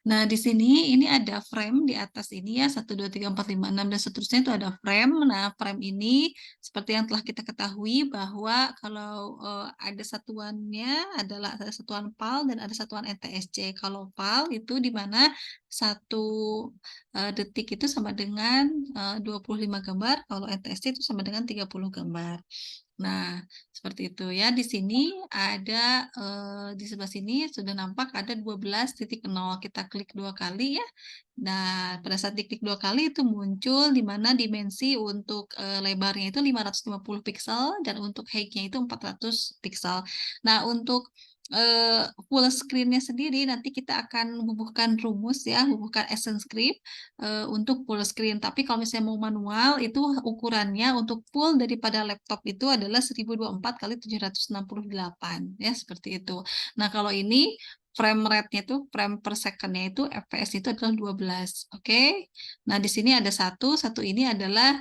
Nah, di sini ini ada frame di atas ini ya, 1, 2, 3, 4, 5, 6, dan seterusnya itu ada frame. Nah, frame ini seperti yang telah kita ketahui bahwa kalau ada satuannya adalah ada satuan PAL dan ada satuan NTSC. Kalau PAL itu di mana 1 detik itu sama dengan 25 gambar, kalau NTSC itu sama dengan 30 gambar. Nah, seperti itu ya. Di sini ada di sebelah sini sudah nampak ada 12.0. Kita klik 2 kali ya. Nah, pada saat diklik 2 kali itu muncul di mana dimensi untuk lebarnya itu 550 piksel dan untuk height-nya itu 400 piksel. Nah, untuk full screen-nya sendiri nanti kita akan bubuhkan rumus ya, bubuhkan essence script untuk full screen. Tapi kalau misalnya mau manual itu ukurannya untuk full daripada laptop itu adalah 1024 kali 768 ya, seperti itu. Nah, kalau ini frame rate-nya itu frame per second-nya itu FPS itu adalah 12. Oke. Nah, di sini ada satu ini adalah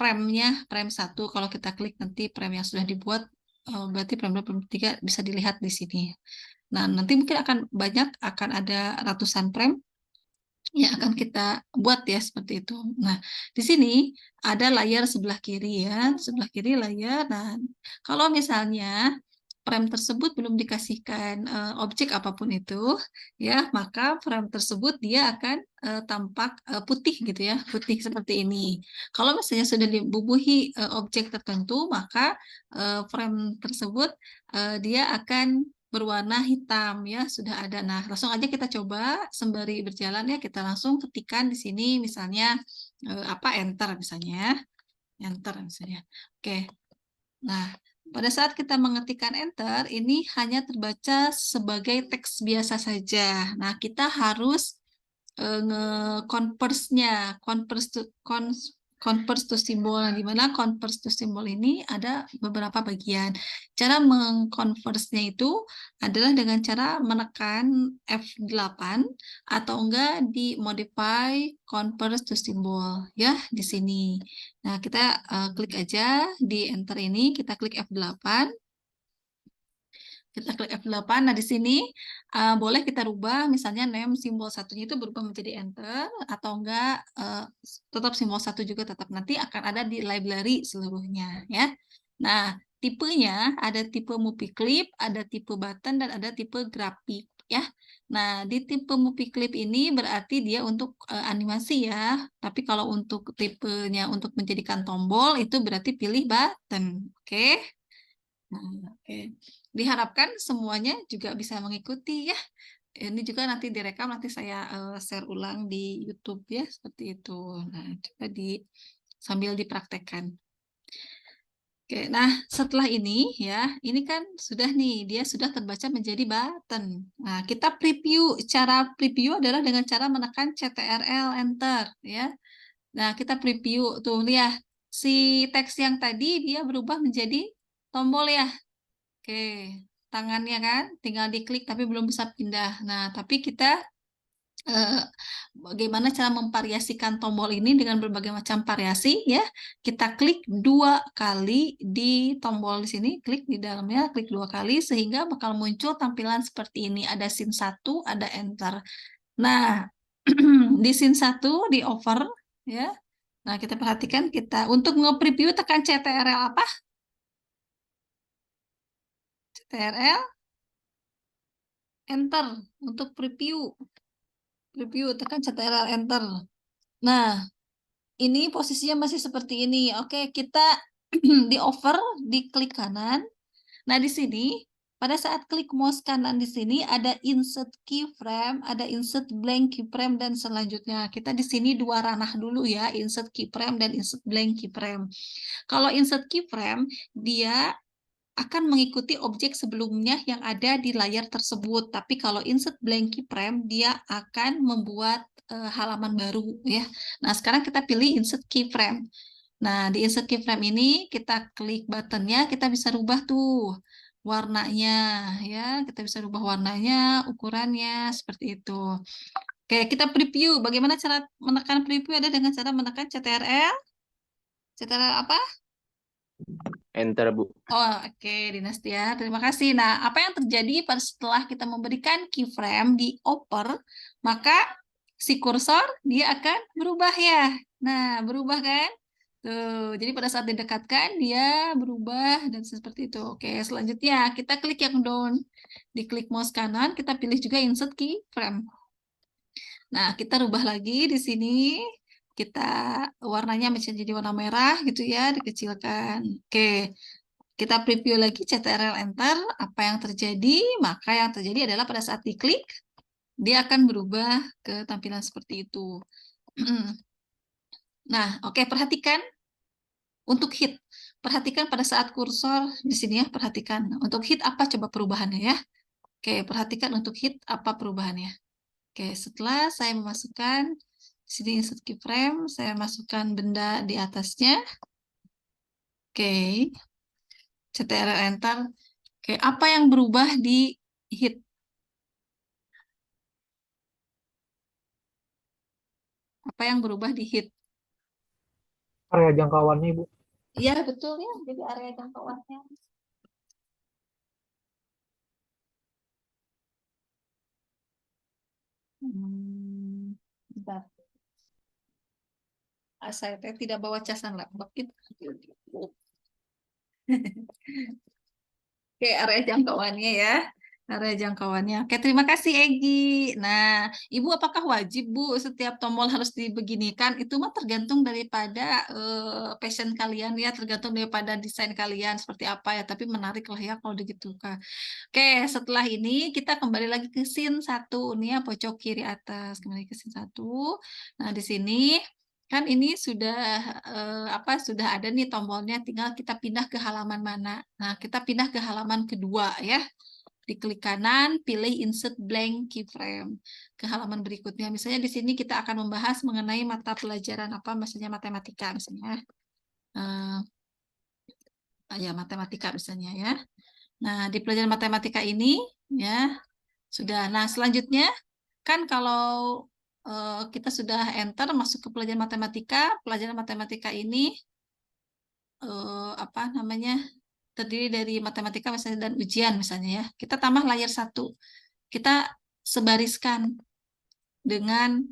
frame-nya frame 1. Kalau kita klik nanti frame yang sudah dibuat berarti frame 2, frame 3 bisa dilihat di sini. Nah, nanti mungkin akan ada ratusan frame yang akan kita buat ya seperti itu. Nah, di sini ada layar sebelah kiri ya, sebelah kiri layar. Nah, kalau misalnya frame tersebut belum dikasihkan objek apapun itu, ya maka frame tersebut dia akan tampak putih gitu ya, putih seperti ini. Kalau misalnya sudah dibubuhi objek tertentu, maka frame tersebut dia akan berwarna hitam ya, sudah ada. Nah, langsung aja kita coba sembari berjalan ya, kita langsung ketikkan di sini misalnya enter misalnya, enter misalnya. Oke. Nah, pada saat kita mengetikkan enter, ini hanya terbaca sebagai teks biasa saja. Nah, kita harus nge-converse-nya, converse to symbol, di mana converse to symbol ini ada beberapa bagian. Cara mengconverse-nya itu adalah dengan cara menekan F8 atau enggak di modify converse to symbol ya di sini. Nah, kita klik aja di enter ini, kita klik F8. Kita klik F8. Nah, di sini boleh kita rubah, misalnya name simbol satunya itu berubah menjadi enter, atau enggak tetap simbol satu juga tetap. Nanti akan ada di library seluruhnya. Ya. Nah, tipenya ada tipe movie clip, ada tipe button, dan ada tipe grafik. Ya. Nah, di tipe movie clip ini berarti dia untuk animasi ya. Tapi kalau untuk tipenya untuk menjadikan tombol, itu berarti pilih button. Oke. Nah, oke. Diharapkan semuanya juga bisa mengikuti ya. Ini juga nanti direkam, nanti saya share ulang di YouTube ya, seperti itu. Nah, coba sambil dipraktekkan. Oke, nah setelah ini ya, ini kan sudah nih, dia sudah terbaca menjadi button. Nah, kita preview, cara preview adalah dengan cara menekan CTRL Enter ya. Nah, kita preview tuh lihat si teks yang tadi dia berubah menjadi tombol ya. Oke, tangannya kan tinggal diklik tapi belum bisa pindah. Nah, tapi kita eh, bagaimana cara memvariasikan tombol ini dengan berbagai macam variasi ya. Kita klik 2 kali di tombol di sini, klik di dalamnya, klik 2 kali sehingga bakal muncul tampilan seperti ini. Ada scene 1, ada enter. Nah, di scene 1 di over ya. Nah, kita perhatikan kita untuk nge-preview tekan CTRL apa? CTRL enter untuk preview. Preview tekan CTRL enter. Nah, ini posisinya masih seperti ini. Oke, kita di over, di klik kanan. Nah, di sini pada saat klik mouse kanan di sini ada insert keyframe, ada insert blank keyframe dan selanjutnya. Kita di sini 2 ranah dulu ya, insert keyframe dan insert blank keyframe. Kalau insert keyframe dia akan mengikuti objek sebelumnya yang ada di layar tersebut. Tapi kalau insert blank keyframe, dia akan membuat halaman baru ya. Nah, sekarang kita pilih insert keyframe. Nah, di insert keyframe ini kita klik buttonnya, kita bisa rubah tuh warnanya ya. Kita bisa rubah warnanya, ukurannya seperti itu. Oke, kita preview. Bagaimana cara menekan preview? Ada dengan cara menekan CTRL. CTRL apa? Enter, Bu. Oh, oke, Dinastia. Terima kasih. Nah, apa yang terjadi pada setelah kita memberikan keyframe di oper, maka si kursor dia akan berubah ya. Nah, berubah kan? Tuh, jadi pada saat didekatkan dia berubah dan seperti itu. Oke, selanjutnya kita klik yang down. Diklik mouse kanan, kita pilih juga insert keyframe. Nah, kita rubah lagi di sini. Kita warnanya bisa jadi warna merah gitu ya, dikecilkan. Oke, kita preview lagi CTRL Enter, apa yang terjadi? Maka yang terjadi adalah pada saat diklik, dia akan berubah ke tampilan seperti itu. Nah, oke, perhatikan untuk hit. Perhatikan pada saat kursor di sini ya, perhatikan. Untuk hit apa coba perubahannya ya? Oke, perhatikan untuk hit apa perubahannya. Oke, setelah saya memasukkan di sini insert keyframe, saya masukkan benda di atasnya. Oke, CTRL Enter. Oke, apa yang berubah di hit? Apa yang berubah di hit? Area jangkauannya, Ibu. Iya, betul ya. Jadi area jangkauannya. Bentar. Saya tidak bawa casan laptop gitu. Oke, area jangkauannya ya. Area jangkauannya. Oke, terima kasih Egi. Nah, Ibu apakah wajib Bu setiap tombol harus dibeginikan? Itu mah tergantung daripada passion kalian ya, tergantung daripada desain kalian seperti apa ya. Tapi menarik lah ya kalau begitu Kak. Oke, setelah ini kita kembali lagi ke scene 1 nih ya, pojok kiri atas. Kembali ke scene 1. Nah, di sini kan ini sudah sudah ada nih tombolnya, tinggal kita pindah ke halaman mana. Nah, kita pindah ke halaman kedua ya. Diklik kanan, pilih insert blank keyframe ke halaman berikutnya. Misalnya di sini kita akan membahas mengenai mata pelajaran apa, misalnya matematika misalnya. Eh, ya matematika misalnya ya. Nah, di pelajaran matematika ini ya sudah. Nah, selanjutnya kan kalau kita sudah enter masuk ke pelajaran matematika ini apa namanya terdiri dari matematika misalnya dan ujian misalnya ya. Kita tambah layar 1. Kita sebariskan dengan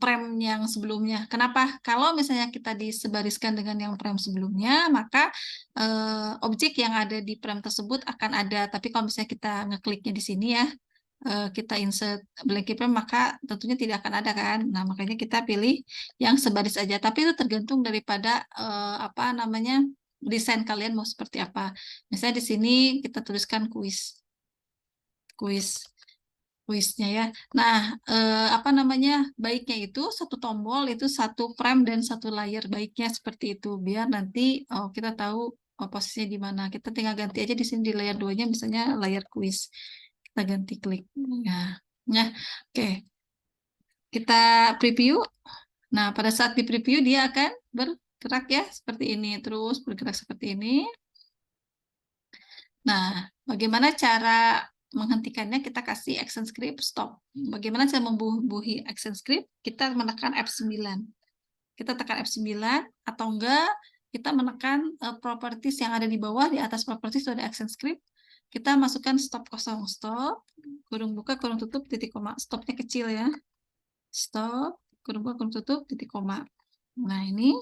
prem yang sebelumnya. Kenapa? Kalau misalnya kita disebariskan dengan yang prem sebelumnya, maka objek yang ada di prem tersebut akan ada. Tapi kalau misalnya kita ngekliknya di sini ya, kita insert blank frame, maka tentunya tidak akan ada kan. Nah, makanya kita pilih yang sebaris aja. Tapi itu tergantung daripada apa namanya desain kalian mau seperti apa. Misalnya di sini kita tuliskan kuis kuisnya ya. Nah, apa namanya baiknya itu satu tombol itu satu frame dan satu layer, baiknya seperti itu biar nanti kita tahu posisinya di mana. Kita tinggal ganti aja di sini di layar 2-nya misalnya layar kuis. Kita ganti klik. Nah, nah, oke. Kita preview. Nah, pada saat di preview dia akan bergerak ya seperti ini, terus bergerak seperti ini. Nah, bagaimana cara menghentikannya? Kita kasih action script stop. Bagaimana cara membuhi action script? Kita menekan F9. Kita tekan F9 atau enggak kita menekan properties yang ada di bawah, di atas properties itu ada action script. Kita masukkan stop kosong, stop, kurung buka, kurung tutup, titik koma. Stopnya kecil ya. Stop, kurung buka, kurung tutup, titik koma. Nah, ini.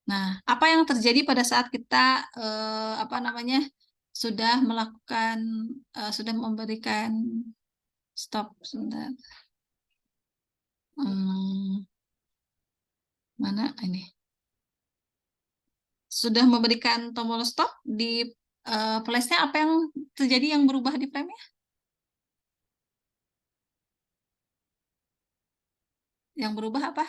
Nah, apa yang terjadi pada saat kita apa namanya sudah melakukan sudah memberikan stop sebentar. Mana ini? Sudah memberikan tombol stop di flashnya, apa yang terjadi yang berubah di frame-nya? Yang berubah apa?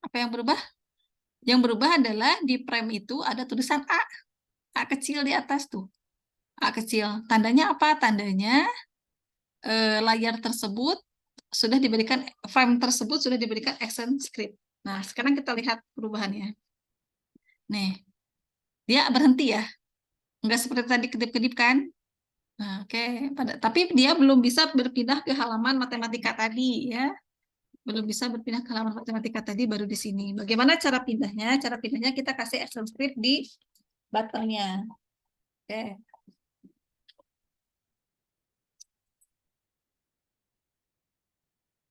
Apa yang berubah? Yang berubah adalah di frame itu ada tulisan A kecil di atas tuh. A kecil. Tandanya apa? Tandanya layar tersebut sudah diberikan, frame tersebut sudah diberikan action script. Nah, sekarang kita lihat perubahannya. Nih, dia berhenti ya. Nggak seperti tadi kedip-kedip kan? Nah, oke. Tapi dia belum bisa berpindah ke halaman matematika tadi ya. belum bisa berpindah ke halaman matematika tadi, baru di sini. Bagaimana cara pindahnya? Cara pindahnya kita kasih action script di buttonnya. Oke.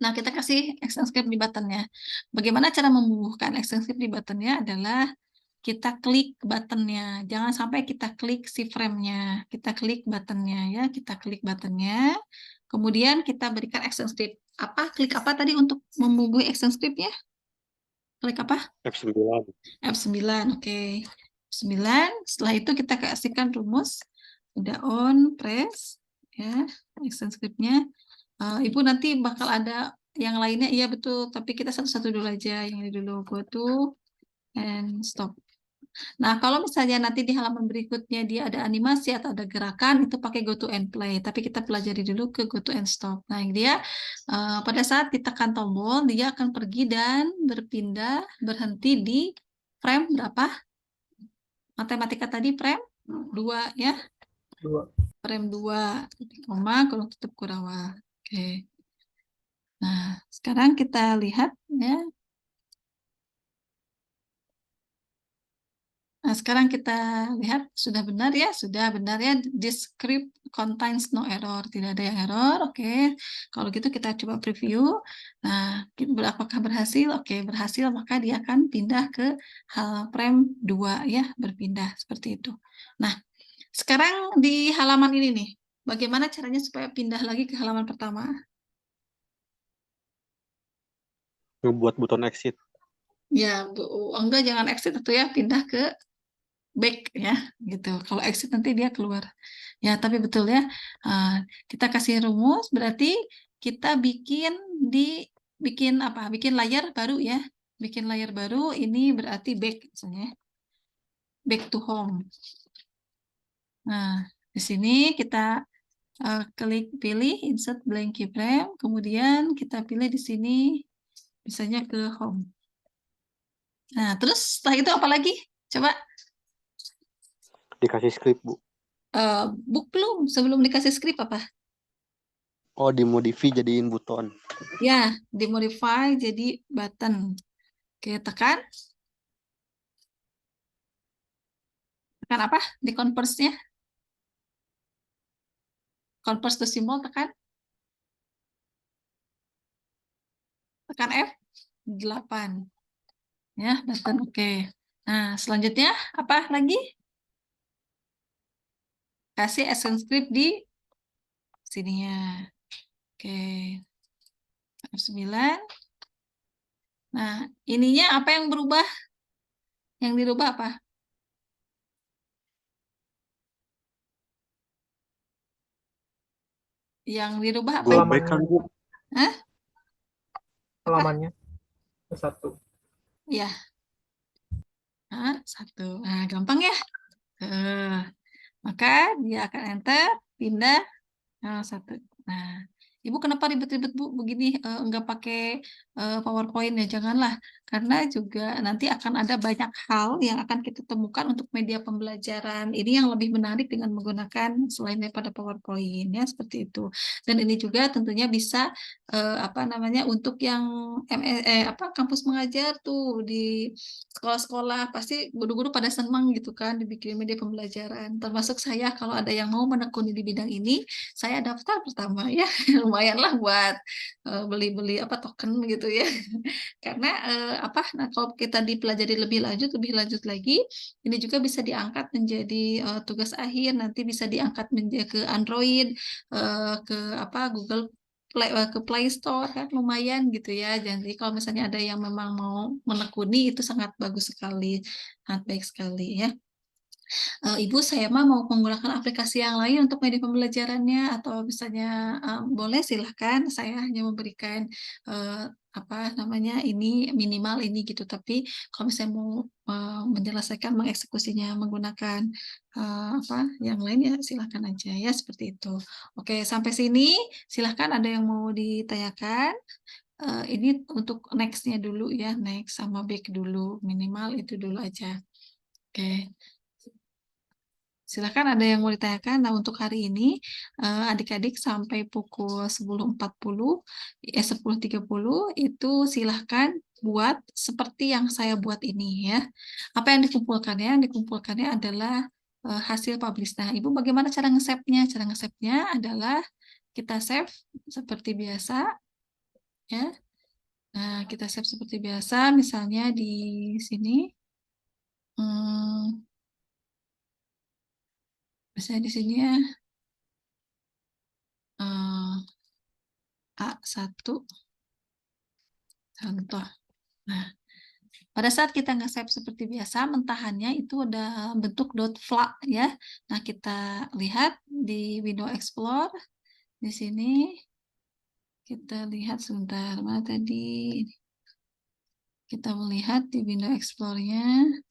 Nah, kita kasih action script di buttonnya. Bagaimana cara membubuhkan action script di buttonnya adalah kita klik buttonnya. Jangan sampai kita klik si frame-nya. Kita klik buttonnya ya. Kita klik buttonnya. Kemudian kita berikan action script. Klik apa tadi untuk membubuhi action script-nya? Klik apa? F9. F9, oke. F9, setelah itu kita kasihkan rumus. Udah on, press, ya, action script-nya. Ibu nanti bakal ada yang lainnya, iya betul, tapi kita satu-satu dulu aja. Yang ini dulu, go to, and stop. Nah, kalau misalnya nanti di halaman berikutnya dia ada animasi atau ada gerakan, itu pakai go to and play. Tapi kita pelajari dulu ke go to and stop. Nah, yang dia pada saat ditekan tombol, dia akan pergi dan berpindah, berhenti di frame berapa? Matematika tadi frame 2 ya. 2. Frame 2, koma, kalau tutup Kurawal. Oke. Nah, sekarang kita lihat ya. Nah, sekarang kita lihat sudah benar ya, This script contains no error, tidak ada yang error. Oke, kalau gitu kita coba preview. Nah, apakah berhasil? Oke, berhasil, maka dia akan pindah ke frame 2 ya, berpindah seperti itu. Nah, sekarang di halaman ini nih, bagaimana caranya supaya pindah lagi ke halaman pertama? Ngebuat buton exit. Ya, enggak, jangan exit itu ya, pindah ke back ya, gitu. Kalau exit nanti dia keluar. Ya, tapi betul ya. Kita kasih rumus, berarti kita bikin apa? Bikin layar baru ya. Bikin layar baru, ini berarti back misalnya. Back to home. Nah, di sini kita klik pilih insert blank keyframe, kemudian kita pilih di sini misalnya ke home. Nah, terus setelah itu apa lagi? Coba Dikasih script, Bu. book belum, sebelum dikasih script apa? Oh, dimodify jadiin buton. Ya, dimodify jadi button. Oke, tekan. Tekan apa? Di converse-nya. Converse to symbol, tekan. Tekan F8. Ya, button oke. Nah, selanjutnya apa lagi? Kasih action script di sininya. Oke. F9. Nah, ininya apa yang berubah? Yang dirubah apa? Yang dirubah apa? Go Halaman back kan, Bu? Hah? Apa? halamannya ke 1. Ya. Nah, 1. Nah, gampang ya. Maka dia akan enter, pindah. Nah, 1. Nah, Ibu kenapa ribet-ribet Bu begini, enggak pakai PowerPoint ya? Janganlah, karena juga nanti akan ada banyak hal yang akan kita temukan untuk media pembelajaran. Ini yang lebih menarik dengan menggunakan selain daripada PowerPoint ya, seperti itu. Dan ini juga tentunya bisa apa namanya, untuk yang kampus mengajar tuh di sekolah-sekolah, pasti guru-guru pada senang gitu kan dibikin media pembelajaran. Termasuk saya, kalau ada yang mau menekuni di bidang ini, saya daftar pertama ya. Lumayanlah buat beli-beli apa token gitu ya. Karena nah, kalau kita dipelajari lebih lanjut lagi, ini juga bisa diangkat menjadi tugas akhir, nanti bisa diangkat menjadi ke Android, ke Google ke Play Store kan, lumayan gitu ya. Jadi kalau misalnya ada yang memang mau menekuni, itu sangat bagus sekali, sangat baik sekali ya. Ibu, saya mau menggunakan aplikasi yang lain untuk media pembelajarannya, atau misalnya boleh, silahkan. Saya hanya memberikan apa namanya, ini minimal ini gitu. Tapi kalau misalnya mau menyelesaikan mengeksekusinya menggunakan yang lain, ya silahkan aja ya, seperti itu. Oke, sampai sini silahkan, ada yang mau ditanyakan. Ini untuk next-nya dulu ya, next sama back dulu, minimal itu dulu aja. Oke. Silahkan ada yang mau ditanyakan. Nah, untuk hari ini adik-adik sampai pukul 10.40, 10.30 itu silahkan buat seperti yang saya buat ini ya. Apa yang dikumpulkannya? Yang dikumpulkannya adalah hasil publish. Nah, Ibu bagaimana cara nge-save-nya? Cara nge-save-nya adalah kita save seperti biasa ya. Nah, kita save seperti biasa, misalnya di sini. Misalnya di sini ya. A1 contoh. Nah, pada saat kita nge-save seperti biasa, mentahannya itu udah bentuk .fla ya. Nah, kita lihat di Windows Explorer. Di sini kita lihat sebentar, mana tadi? Kita melihat di Windows Explorer-nya.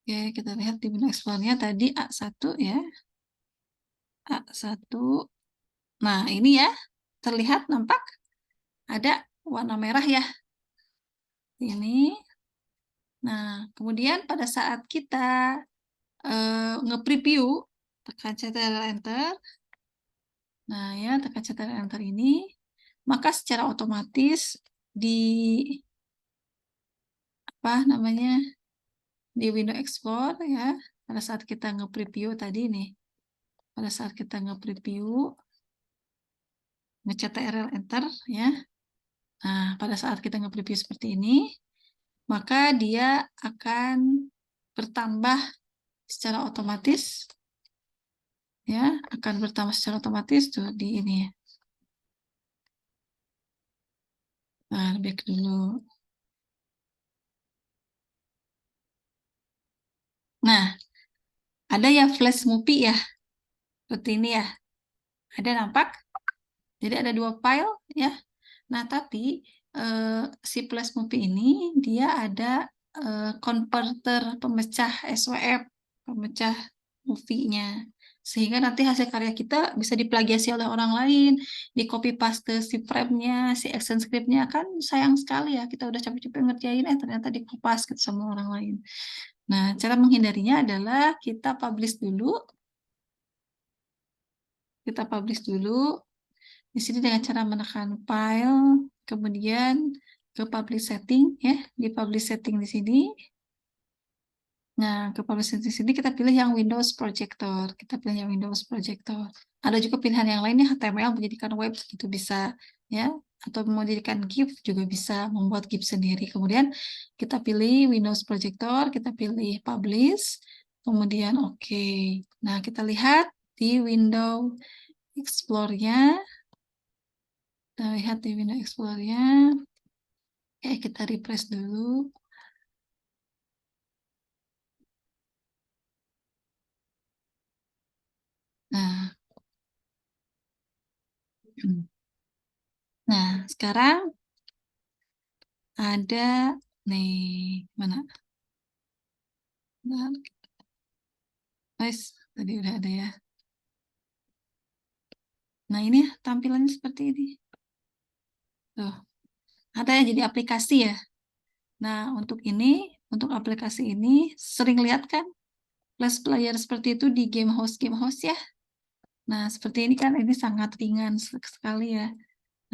Oke, kita lihat di Windows Explorer-nya tadi A1 ya. A1. Nah, ini ya, terlihat nampak ada warna merah ya. Ini. Nah, kemudian pada saat kita nge-preview, tekan Ctrl Enter. Nah, ya, tekan Ctrl Enter ini, maka secara otomatis di apa namanya? Di Windows Explorer ya, pada saat kita nge-preview tadi nih. Pada saat kita nge-preview, nge-Ctrl Enter ya. Nah, pada saat kita nge-preview seperti ini, maka dia akan bertambah secara otomatis ya, akan bertambah secara otomatis tuh di ini ya. Nah, back dulu. Nah, ada ya flash movie ya, seperti ini ya. Ada nampak? Jadi ada dua file ya. Nah, tapi si flash movie ini dia ada converter pemecah SWF, pemecah movie-nya. Sehingga nanti hasil karya kita bisa diplagiasi oleh orang lain, di copy paste si frame-nya, si action script-nya, kan sayang sekali ya, kita udah capek-capek ngerjain, ternyata di-copy gitu sama orang lain. Nah, cara menghindarinya adalah kita publish dulu. Kita publish dulu. Di sini dengan cara menekan file, kemudian ke publish setting ya, di publish setting di sini. Nah, ke publish setting di sini kita pilih yang Windows Projector. Kita pilih yang Windows Projector. Ada juga pilihan yang lainnya HTML menjadikan web itu bisa ya, atau mau dijadikan GIF juga bisa, membuat GIF sendiri. Kemudian kita pilih Windows Projector, kita pilih publish, kemudian oke. Nah, kita lihat di Windows Explorer-nya. Kita lihat di Windows Explorer-nya. Oke, kita refresh dulu. Nah, sekarang ada nih mana? Nah, guys, tadi udah ada ya. Nah, ini tampilannya seperti ini. Tuh, ada ya jadi aplikasi ya. Nah, untuk aplikasi ini sering lihat kan flash player seperti itu di game host ya. Nah, seperti ini kan ini sangat ringan sekali ya.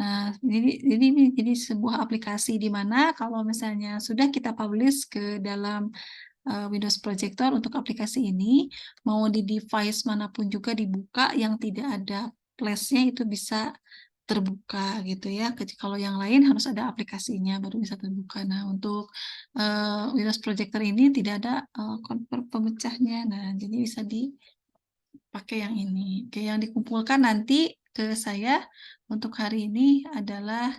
Nah, jadi sebuah aplikasi di mana kalau misalnya sudah kita publish ke dalam Windows Projector untuk aplikasi ini, mau di device manapun juga dibuka yang tidak ada flash-nya itu bisa terbuka gitu ya. Kalau yang lain harus ada aplikasinya baru bisa terbuka. Nah, untuk Windows Projector ini tidak ada convert pemecahnya. Nah, jadi bisa dipakai yang ini. Oke, yang dikumpulkan nanti ke saya untuk hari ini adalah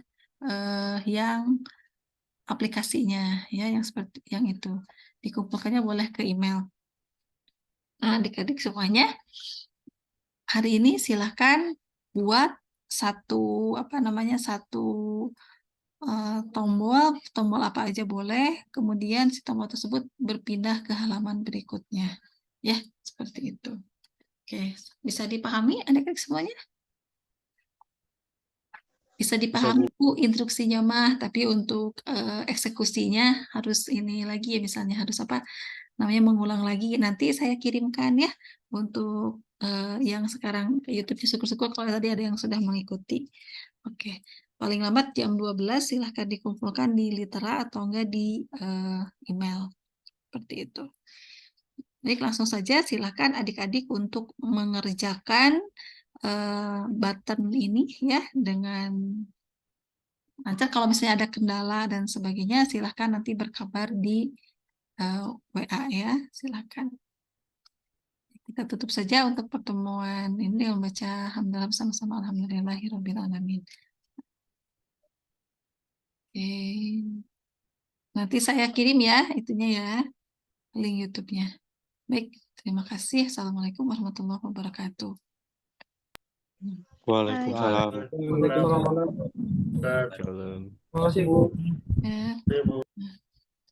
yang aplikasinya ya, yang seperti yang itu. Dikumpulkannya boleh ke email. Nah, adik-adik semuanya, hari ini silahkan buat satu tombol apa aja boleh, kemudian si tombol tersebut berpindah ke halaman berikutnya. Ya, seperti itu. Oke, bisa dipahami adik-adik semuanya? Bisa dipahami Bu instruksinya mah, tapi untuk eksekusinya harus ini lagi ya, misalnya harus apa namanya mengulang lagi. Nanti saya kirimkan ya untuk yang sekarang ke YouTube-nya syukur-syukur kalau tadi ada yang sudah mengikuti. Oke, paling lambat jam 12 silahkan dikumpulkan di Litera atau enggak di email seperti itu. Baik, langsung saja silahkan adik-adik untuk mengerjakan button ini ya dengan lancar. Kalau misalnya ada kendala dan sebagainya, silahkan nanti berkabar di WA ya, silahkan. Kita tutup saja untuk pertemuan ini membaca hamdalah bersama-sama alhamdulillahirabbil alamin. Oke. Nanti saya kirim ya itunya ya, link YouTube-nya. Baik, terima kasih. Assalamualaikum warahmatullahi wabarakatuh. Waalaikumsalam. Waalaikumsalam. Shalom. Terima kasih Bu. Ya.